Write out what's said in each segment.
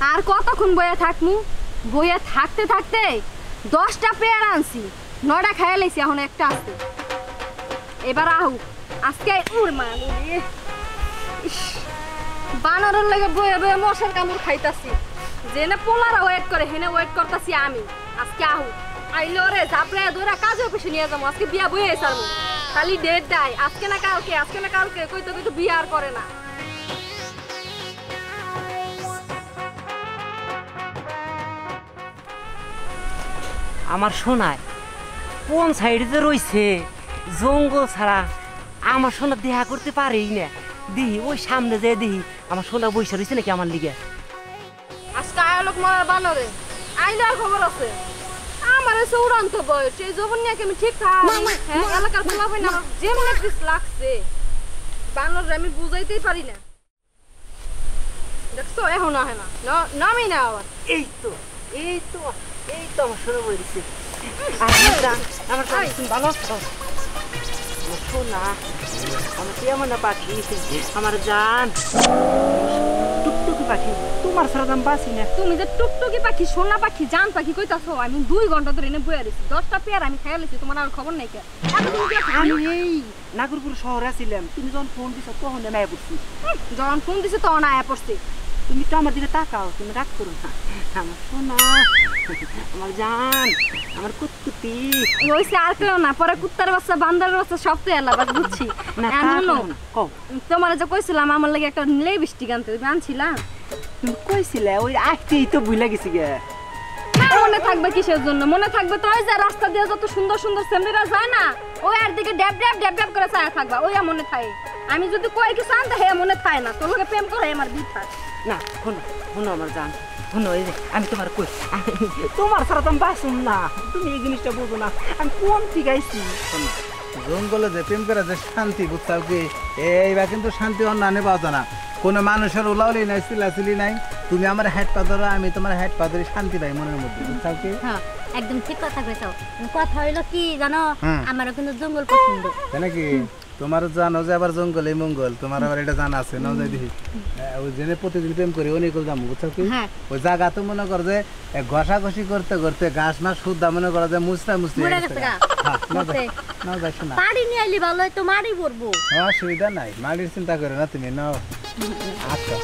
আর কতক্ষণ বইয়া থাকমু বইয়া থাকতে থাকতে 10টা পেয়ার আনছি 9টা খাইয়া লাইছি এখন একটা আছে এবার আহু আজকে উর মা বানরের লাগে বইয়া বইয়া মশার কামড় খাইতাছি যেনে পোলারা ওয়েট করে হেনে ওয়েট করতাছি আমি আজকে আহু আইলো রে জাপড়ে ধরে কাজে অফিসে নিয়ে যাবো আজকে বিয়া বইয়ে সারবো খালি ডেট দেয় আজকে না কালকে কইতো বিয়া আর করে না আমার শোনায় কোন সাইডে রয়েছে জঙ্গল ছাড়া আমার সোনা দেখা করতে পারেই না দিহি ওই সামনে যে দিহি আমার সোনা বৈশা রয়েছে নাকি আমার লিগে আজকে আয়োলোক মারা বানরে আইলে আর খবর আছে আমার এসে উড়ান্ত বয়স এই যৌবন নিয়ে আমি ঠিক হ্যাঁ এলাকার খোলা হয় না যেমন একটা লাগছে বানরে আমি বুঝাইতেই পারি না দেখছো এখন হয় না নামি না আবার এই তো আমার সোনা বলেছে আমার ভালো সোনা আমার কেমন পাখি আমার জান টুকটুকি পাখি তোমার সারা দাম বাঁচি না তুমি যে টুকটুকি পাখি সোনা পাখি জান পাখি কইতাছো আমি 2 ঘন্টা ধরে এনে বইয়া রইছি 10টা পেয়ার আমি খাইয়া লইছি তোমার আর খবর নাই কে আমি এই নাগরপুর শহরে আছিলাম তুমি যখন ফোন দিছো তখন আমি আয়া পড়ছি যখন ফোন দিছে তখন আয়া পড়ছি তুমি তো আমার দিকে তাকাও তুমি রাগ করো না আমার সোনা আমার জান আমার কুতকুতি ওইসে আর কেউ না পরে কুত্তার বাচ্চা বান্দারের বাচ্চা সব তো এলা বাস বুঝছি না তোমার যে কইছিলাম আমার লাগে একটা লিপস্টিক আনতে তুমি আনছিলা তুমি কইছিলে ওই আসতেই তো ভুলে গেছি গে মনে থাকবে কিসের জন্য মনে থাকবে তো ওই যে রাস্তা দিয়ে যত সুন্দর সুন্দর সেমরিরা যায় না ওই আর দিকে ড্যাব করে চায়া থাকবা ওই মনে থাকে আমি যদি কই কিছু আনতে হে মনে থাকে না তোর লগে প্রেম করে আমার বিপদ না শোনো আমার জান শোনো এই যে আমি তোমার কই তোমার সারা তো বাসুন না তুমি এই জিনিসটা বুঝো না আমি কোন ঠিক আইছি জঙ্গলে যে প্রেম করে যে শান্তি বুঝছাও কি এইবার কিন্তু শান্তি অন্যান্য পাওয়া যায় না কোনো মানুষের উলাউলি নাই চিলাচিলি নাই তুমি আমার হেড পা ধরো আমি তোমার হেড পা ধরে শান্তি পাই মনের মধ্যে বুঝছাও কি একদম ঠিক কথা কইছো কথা হইলো কি জানো আমারও কিন্তু জঙ্গল পছন্দ তাই নাকি তোমার জানো যে আবার জঙ্গলে মঙ্গল তোমার আবার এটা জানা আছে না যাই দেখি ওই জেনে প্রতিদিন প্রেম করি অনেক যাবো বুঝছো কি ওই জায়গা তো মনে কর যে ঘষাঘষি করতে করতে ঘাস মাস শুদ্ধা মনে করা যে মুছতে মাড়ি নিয়ে আইলি ভালো হয়তো মাড়ি পড়বো অসুবিধা নাই মাড়ির চিন্তা করে না তুমি নাও আচ্ছা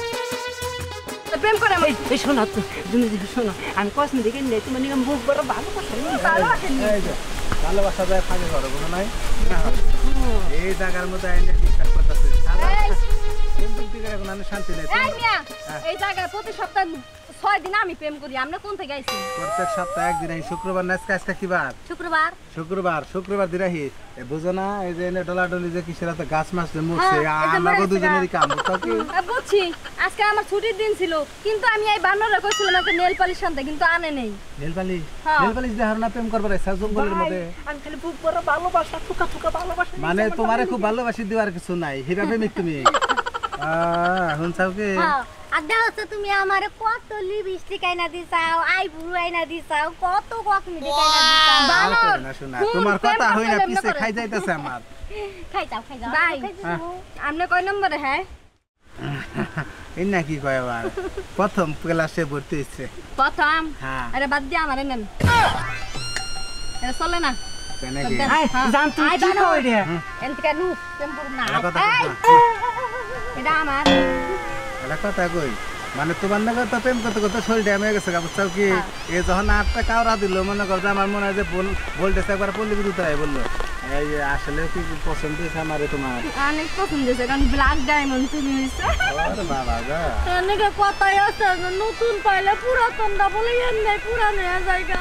প্রেম করে এই শোনো তুমি শোনো আমি কসমি দেখে নেই তুমি নিয়ম বুক বড় ভালোবাসা যায় ফাঁকে করো কোনো নাই এই জায়গার মধ্যে আইনে বিশ্বাস করতেছে শান্তি নেই এই জায়গায় প্রতি সপ্তাহ 6 দিন আমি প্রেম করি আমরা কোন থেকে আইছি প্রত্যেক সপ্তাহে একদিন আই শুক্রবার না আজকে কি বার শুক্রবার দিরাহি বুঝো না এই যে এনে ডলাডলি যে কিসের এত গাছ মাছ মুছছে আমাগো দুজনেরই কাম বুঝছো কি বুঝছি আজকে আমার ছুটির দিন ছিল কিন্তু আমি এই বানরে কইছিলাম একটা নেল পালিশ আনতে কিন্তু আনে নেই নেল পালিশ দেহার না প্রেম করবার ইচ্ছা জঙ্গলের মধ্যে আমি খালি বুক বড় ভালোবাসা টুকা ভালোবাসা মানে তোমারে খুব ভালোবাসি দেওয়ার কিছু নাই হিবা প্রেমিক তুমি শুনছাও কি আড্ডা হচ্ছে তুমি আমার কত লিপস্টিক আইনা দিছাও আইব্রু আইনা দিছাও কত কসমেটিক আইনা দিছাও বানর না শোনা তোমার কথা হই না পিছে খাই যাইতাছে আমার খাই যাও ভাই আমনে কয় নম্বরে হ্যাঁ ইন্না কি কয় আবার প্রথম ক্লাসে ভর্তি হইছে প্রথম আরে বাদ দিয়া আমারে নেন এটা চলে না কেন কি জান তুই কি কই রে এনতে কেন টেম্পুর না এটা আমার এটা কথা কই মানে তোমার নাকি তো প্রেম করতে করতে শরীর ড্যাম হয়ে গেছে বুঝছাও কি এই যখন 8টা কাউরা দিল মনে কর যে আমার মনে হয় যে ভোল্টেজ একবার পল্লী বিদ্যুৎ আই বললো এই আসলে কি পছন্দ হয়েছে আমারে তোমার অনেক পছন্দ হয়েছে কারণ ব্ল্যাক ডায়মন্ড তুমি হয়েছে আরে বাবা গা অনেক কথাই আছে নতুন পাইলে পুরাতনটা বলে এমনি পুরানো জায়গা